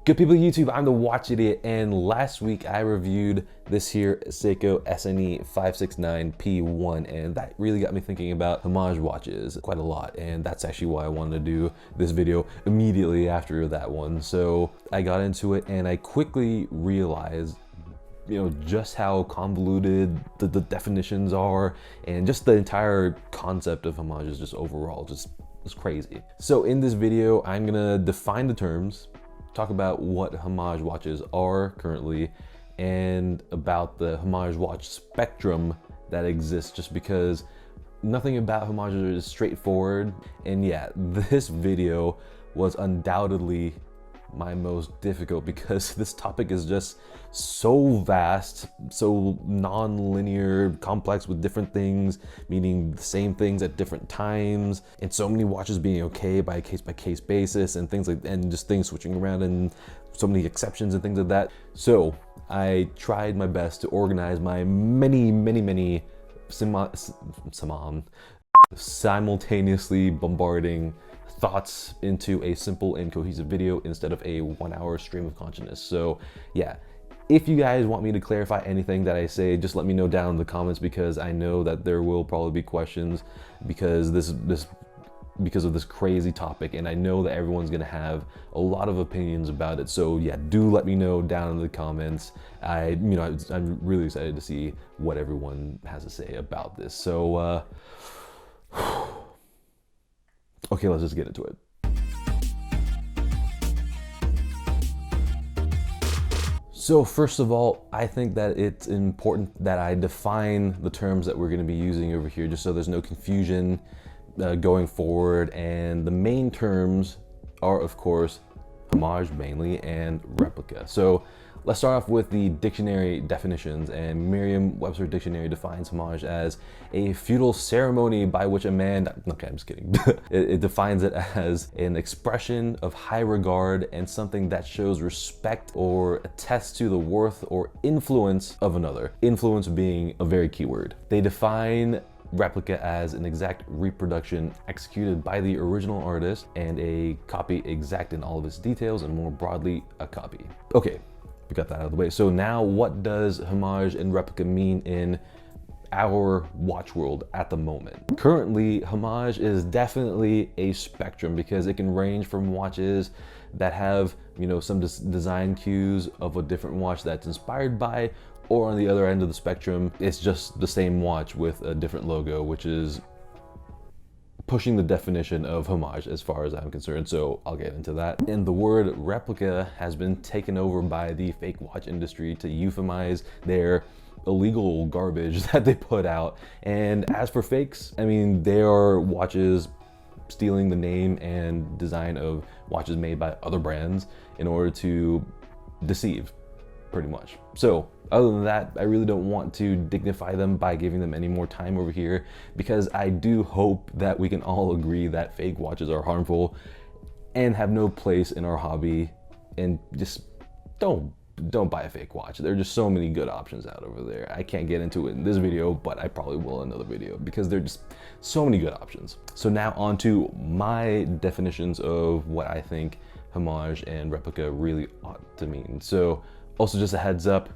Good people of YouTube, I'm the Watch Idiot, and last week I reviewed this here Seiko SNE569P1, and that really got me thinking about Homage watches quite a lot, and that's actually why I wanted to do this video immediately after that one. So I got into it and I quickly realized just how convoluted the definitions are, and just the entire concept of homage is just overall just crazy. So in this video, I'm gonna define the terms, talk about what homage watches are currently, and about the homage watch spectrum that exists, just because nothing about homages is straightforward. And yeah, this video was undoubtedly my most difficult because this topic is just so vast, so non-linear, complex, with different things meaning the same things at different times, and so many watches being okay by a case-by-case basis, and things like, and just things switching around, and so many exceptions and things like that. So I tried my best to organize my many simultaneously bombarding thoughts into a simple and cohesive video instead of a 1 hour stream of consciousness. So yeah, if you guys want me to clarify anything that I say, just let me know down in the comments, because I know that there will probably be questions because of this crazy topic, and I know that everyone's gonna have a lot of opinions about it. So yeah, do let me know down in the comments. I'm really excited to see what everyone has to say about this. So okay, let's just get into it. So first of all, I think that it's important that I define the terms that we're going to be using over here, just so there's no confusion going forward. And the main terms are, of course, homage mainly, and replica. So let's start off with the dictionary definitions, and Merriam-Webster Dictionary defines homage as a feudal ceremony by which a man, okay, I'm just kidding. It defines it as an expression of high regard and something that shows respect or attests to the worth or influence of another. Influence being a very key word. They define replica as an exact reproduction executed by the original artist, and a copy exact in all of its details, and more broadly, a copy. Okay. We got that out of the way. So now, what does homage and replica mean in our watch world at the moment? Currently, homage is definitely a spectrum, because it can range from watches that have, some design cues of a different watch that's inspired by, or on the other end of the spectrum, it's just the same watch with a different logo, which is pushing the definition of homage as far as I'm concerned, so I'll get into that. And the word replica has been taken over by the fake watch industry to euphemize their illegal garbage that they put out. And as for fakes, I mean, they are watches stealing the name and design of watches made by other brands in order to deceive, pretty much. So other than that, I really don't want to dignify them by giving them any more time over here, because I do hope that we can all agree that fake watches are harmful and have no place in our hobby, and just don't buy a fake watch. There are just so many good options out over there. I can't get into it in this video, but I probably will in another video, because there are just so many good options. So now on to my definitions of what I think homage and replica really ought to mean. So also, just a heads up,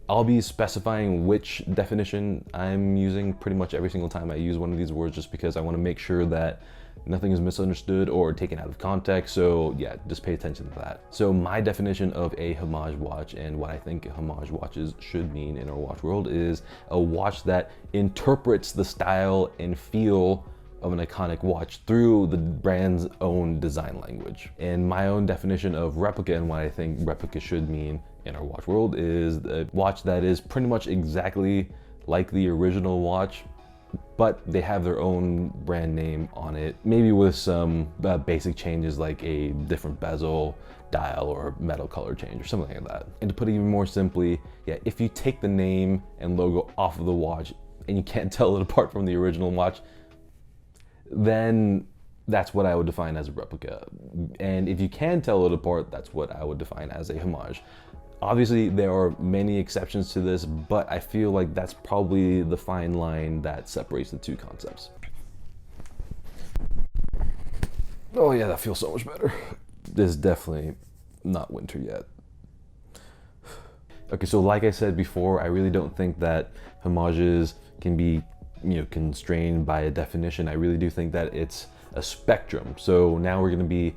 I'll be specifying which definition I'm using pretty much every single time I use one of these words, just because I want to make sure that nothing is misunderstood or taken out of context. So yeah, just pay attention to that. So my definition of a homage watch, and what I think homage watches should mean in our watch world, is a watch that interprets the style and feel of an iconic watch through the brand's own design language. And my own definition of replica, and what I think replica should mean in our watch world, is a watch that is pretty much exactly like the original watch, but they have their own brand name on it, maybe with some basic changes like a different bezel, dial, or metal color change, or something like that. And to put it even more simply, yeah, if you take the name and logo off of the watch and you can't tell it apart from the original watch, then that's what I would define as a replica. And if you can tell it apart, that's what I would define as a homage. Obviously, there are many exceptions to this, but I feel like that's probably the fine line that separates the two concepts. Oh yeah, that feels so much better. This is definitely not winter yet. Okay, so like I said before, I really don't think that homages can be, constrained by a definition. I really do think that it's a spectrum. So now we're going to be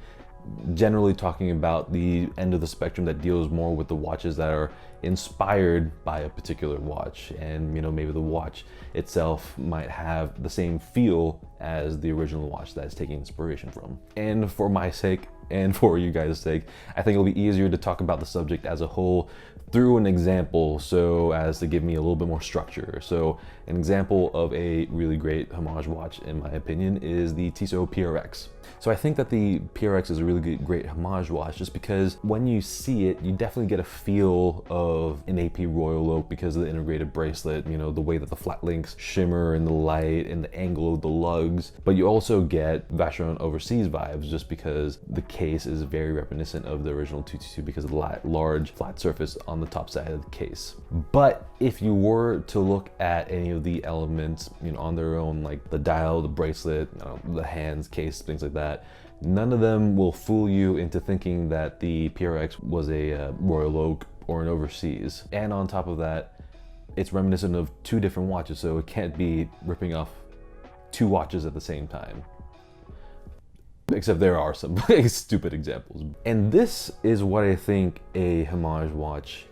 generally talking about the end of the spectrum that deals more with the watches that are inspired by a particular watch, and maybe the watch itself might have the same feel as the original watch that it's taking inspiration from. And for my sake and for you guys' sake, I think it'll be easier to talk about the subject as a whole through an example, so as to give me a little bit more structure. So an example of a really great homage watch, in my opinion, is the Tissot PRX. So I think that the PRX is a really great homage watch just because when you see it, you definitely get a feel of an AP Royal Oak because of the integrated bracelet, the way that the flat links shimmer in the light and the angle of the lugs. But you also get Vacheron Overseas vibes just because the case is very reminiscent of the original 222 because of the large flat surface on the top side of the case. But if you were to look at any of the elements, on their own, like the dial, the bracelet, the hands, case, things like that, none of them will fool you into thinking that the PRX was a Royal Oak or an Overseas. And on top of that, it's reminiscent of two different watches, so it can't be ripping off two watches at the same time. Except there are some stupid examples. And this is what I think a homage watch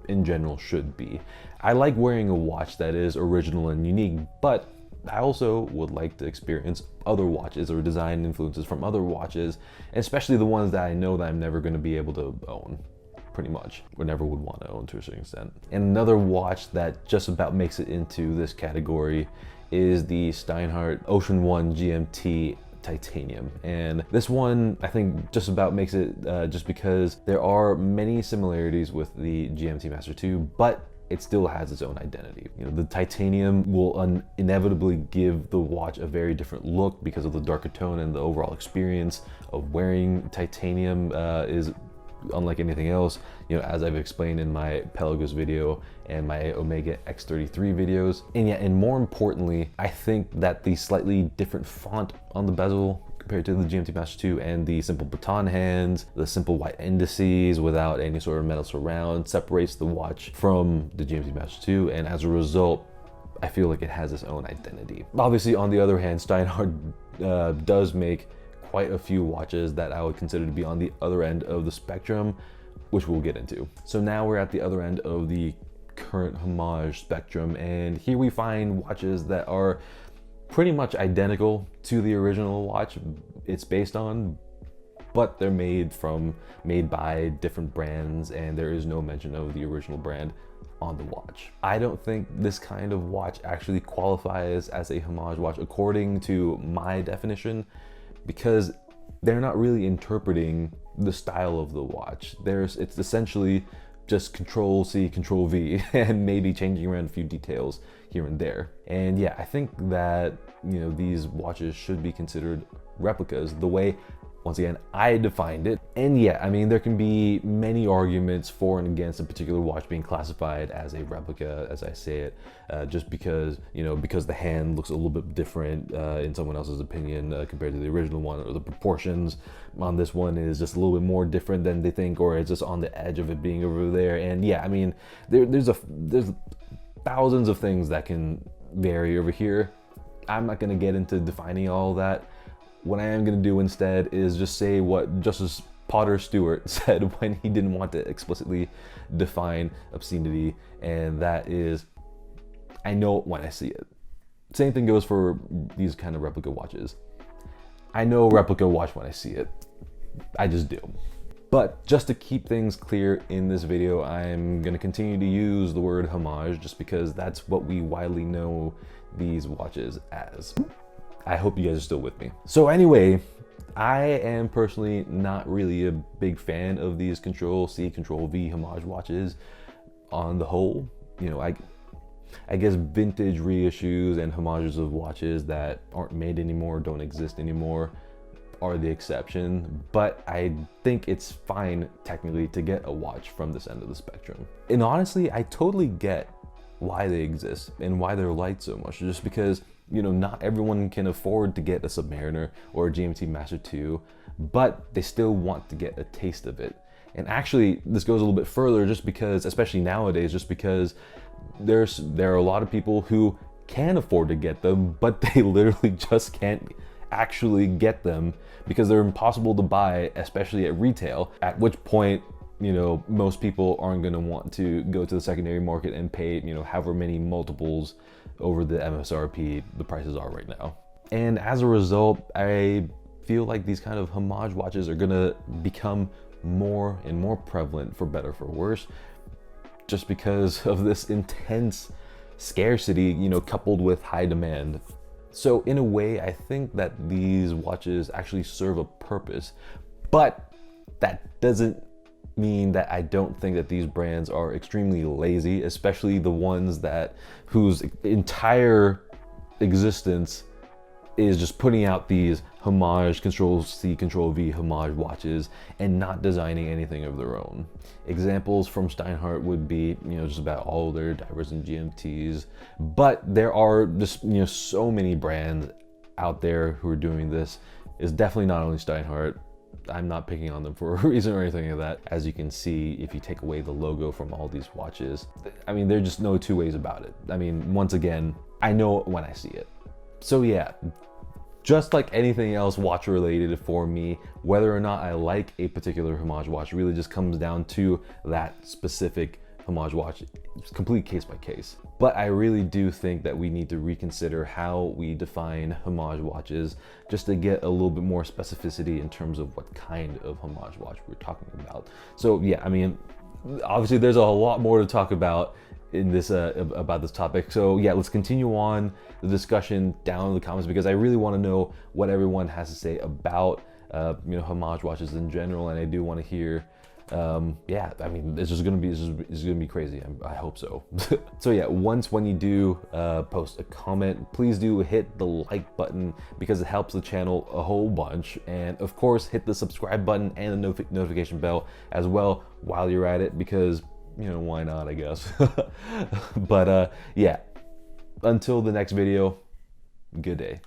in general should be. I like wearing a watch that is original and unique, but I also would like to experience other watches or design influences from other watches, especially the ones that I know that I'm never going to be able to own, pretty much, or never would want to own to a certain extent. And another watch that just about makes it into this category is the Steinhart Ocean One GMT Titanium. And this one I think just about makes it just because there are many similarities with the GMT Master II, but it still has its own identity. The titanium will inevitably give the watch a very different look because of the darker tone, and the overall experience of wearing titanium is unlike anything else, as I've explained in my Pelagos video and my Omega X33 videos. And more importantly, I think that the slightly different font on the bezel compared to the GMT Master II and the simple baton hands, the simple white indices without any sort of metal surround separates the watch from the GMT Master II, and as a result, I feel like it has its own identity. Obviously, on the other hand, Steinhart does make quite a few watches that I would consider to be on the other end of the spectrum, which we'll get into. So now we're at the other end of the current homage spectrum, and here we find watches that are pretty much identical to the original watch it's based on, but they're made by different brands, and there is no mention of the original brand on the watch. I don't think this kind of watch actually qualifies as a homage watch according to my definition, because they're not really interpreting the style of the watch. It's essentially just Control C, Control V, and maybe changing around a few details here and there. And yeah, I think that, these watches should be considered replicas the way, once again, I defined it. And yeah, I mean, there can be many arguments for and against a particular watch being classified as a replica, as I say it, just because, because the hand looks a little bit different in someone else's opinion compared to the original one, or the proportions on this one is just a little bit more different than they think, or it's just on the edge of it being over there. And yeah, I mean, there's thousands of things that can vary over here. I'm not gonna get into defining all that. What I am gonna do instead is just say what Justice Potter Stewart said when he didn't want to explicitly define obscenity, and that is, I know it when I see it. Same thing goes for these kind of replica watches. I know a replica watch when I see it. I just do. But just to keep things clear in this video, I'm gonna continue to use the word homage just because that's what we widely know these watches as. I hope you guys are still with me. So anyway, I am personally not really a big fan of these Control C, Control V homage watches on the whole. I guess vintage reissues and homages of watches that aren't made anymore, don't exist anymore, are the exception, but I think it's fine technically to get a watch from this end of the spectrum. And honestly, I totally get why they exist and why they're liked so much, just because not everyone can afford to get a Submariner or a GMT Master II, but they still want to get a taste of it. And actually, this goes a little bit further, just because, especially nowadays, just because there are a lot of people who can afford to get them, but they literally just can't actually get them because they're impossible to buy, especially at retail, at which point, you know, most people aren't going to want to go to the secondary market and pay, you know, however many multiples over the MSRP the prices are right now. And as a result, I feel like these kind of homage watches are going to become more and more prevalent, for better for worse, just because of this intense scarcity, you know, coupled with high demand. So in a way, I think that these watches actually serve a purpose, but that doesn't mean that I don't think that these brands are extremely lazy, especially the ones that whose entire existence is just putting out these homage Control-C, Control-V homage watches and not designing anything of their own. Examples from Steinhart would be, you know, just about all their divers and GMTs, but there are just, you know, so many brands out there who are doing this. It's definitely not only Steinhart. I'm not picking on them for a reason or anything like that. As you can see, if you take away the logo from all these watches, I mean, there's just no two ways about it. I mean, once again, I know when I see it. So yeah, just like anything else watch related for me, whether or not I like a particular homage watch really just comes down to that specific homage watch. It's complete case by case. But I really do think that we need to reconsider how we define homage watches, just to get a little bit more specificity in terms of what kind of homage watch we're talking about. So yeah, I mean, obviously there's a lot more to talk about in this about this topic. So yeah, let's continue on the discussion down in the comments, because I really want to know what everyone has to say about you know, homage watches in general, and I do want to hear yeah, I mean, it's just gonna be crazy. I hope so. So yeah, when you do post a comment, please do hit the like button, because it helps the channel a whole bunch. And of course, hit the subscribe button and the notification bell as well while you're at it, because, you know, why not, I guess. But yeah, until the next video, good day.